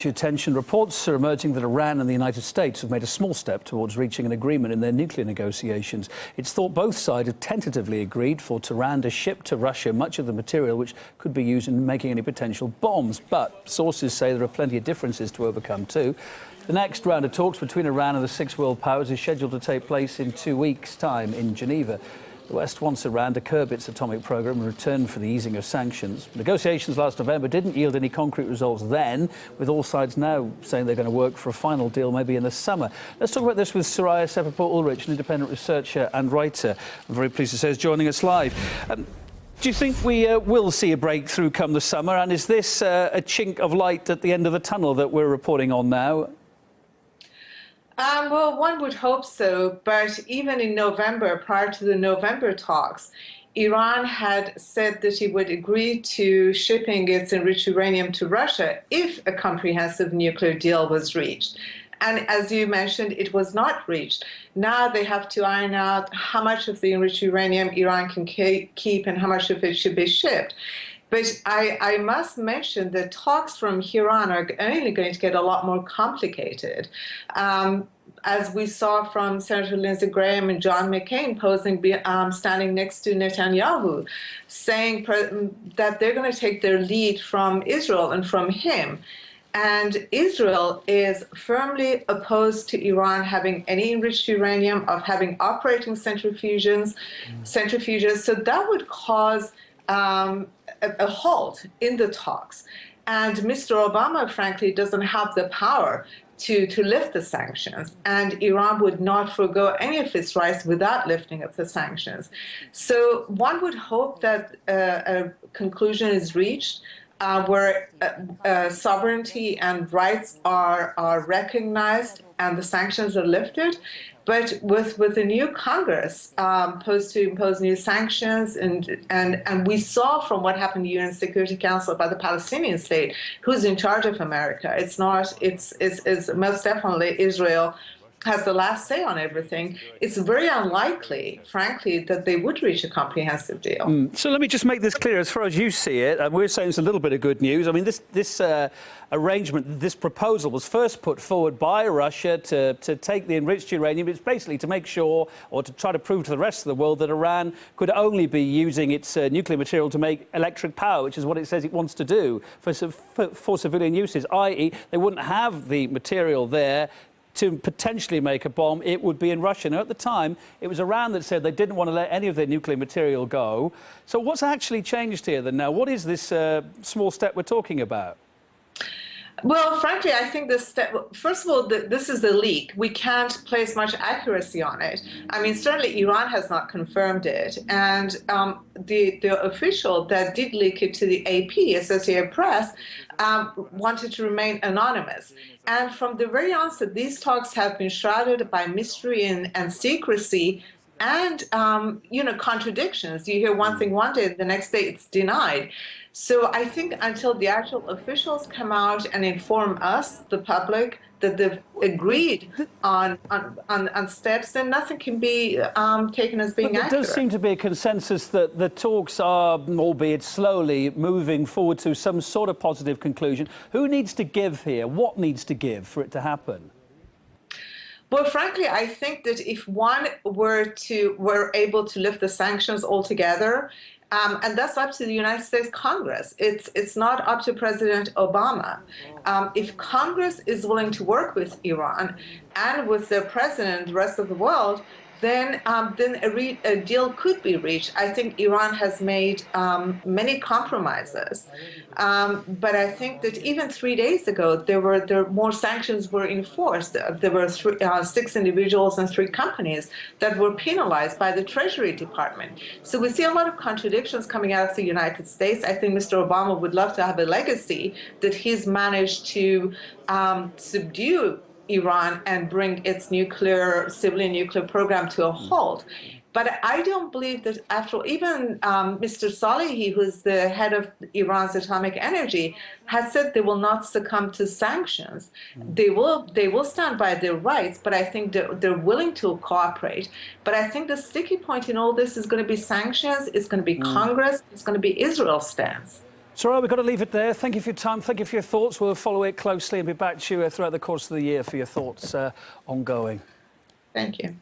Attention. Reports are emerging that Iran and the United States have made a small step towards reaching an agreement in their nuclear negotiations. It's thought both sides have tentatively agreed for Tehran to ship to Russia much of the material which could be used in making any potential bombs. But sources say there are plenty of differences to overcome too. The next round of talks between Iran and the six world powers is scheduled to take place in 2 weeks' time in Geneva. The West wants Iran to curb its atomic program in return for the easing of sanctions. Negotiations last November didn't yield any concrete results then, with all sides now saying they're going to work for a final deal maybe in the summer. Let's talk about this with Soraya Sepaport-Ulrich, an independent researcher and writer. I'm very pleased to say is joining us live. Do you think we will see a breakthrough come the summer? And is this a chink of light at the end of the tunnel that we're reporting on now? Well, one would hope so, but even in November, prior to the November talks, Iran had said that it would agree to shipping its enriched uranium to Russia if a comprehensive nuclear deal was reached. And as you mentioned, it was not reached. Now they have to iron out how much of the enriched uranium Iran can keep and how much of it should be shipped. But I must mention that talks from here on are only going to get a lot more complicated. As we saw from Senator Lindsey Graham and John McCain standing next to Netanyahu, saying that they're going to take their lead from Israel and from him. And Israel is firmly opposed to Iran having any enriched uranium, of having operating centrifuges. So that would cause a halt in the talks. And Mr. Obama, frankly, doesn't have the power to lift the sanctions. And Iran would not forego any of its rights without lifting of the sanctions. So one would hope that a conclusion is reached where sovereignty and rights are recognized and the sanctions are lifted. But with the new Congress posed to impose new sanctions, and we saw from what happened in the UN Security Council about the Palestinian state, who's in charge of America. It's most definitely Israel has the last say on everything. It's very unlikely, frankly, that they would reach a comprehensive deal. So let me just make this clear, as far as you see it, and we're saying it's a little bit of good news. I mean, this arrangement, this proposal was first put forward by Russia to take the enriched uranium. It's basically to make sure, or to try to prove to the rest of the world, that Iran could only be using its nuclear material to make electric power, which is what it says it wants to do for civilian uses, i.e. they wouldn't have the material there to potentially make a bomb. It would be in Russia. Now, at the time, it was Iran that said they didn't want to let any of their nuclear material go. So what's actually changed here then now? What is this small step we're talking about? Well, frankly, I think this step, first of all, this is a leak. We can't place much accuracy on it. I mean, certainly Iran has not confirmed it. And the official that did leak it to the AP, Associated Press, wanted to remain anonymous. And from the very onset, these talks have been shrouded by mystery and secrecy and, contradictions. You hear one thing one day, the next day it's denied. So I think until the actual officials come out and inform us, the public, that they've agreed on steps, then nothing can be taken as being accurate. There does seem to be a consensus that the talks are, albeit slowly, moving forward to some sort of positive conclusion. Who needs to give here? What needs to give for it to happen? Well, frankly, I think that if one were able to lift the sanctions altogether, and that's up to the United States Congress. It's not up to President Obama. If Congress is willing to work with Iran and with the president and the rest of the world, then a deal could be reached. I think Iran has made many compromises, but I think that even 3 days ago, more sanctions were enforced. There were 6 individuals and 3 companies that were penalized by the Treasury Department. So we see a lot of contradictions coming out of the United States. I think Mr. Obama would love to have a legacy that he's managed to subdue Iran and bring its civilian nuclear program to a halt. But I don't believe that, after all, even Mr. Salehi, who's the head of Iran's atomic energy, has said they will not succumb to sanctions. They will stand by their rights, but I think they're willing to cooperate. But I think the sticky point in all this is going to be sanctions, it's going to be Congress, it's going to be Israel's stance. So we've got to leave it there. Thank you for your time. Thank you for your thoughts. We'll follow it closely and be back to you throughout the course of the year for your thoughts ongoing. Thank you.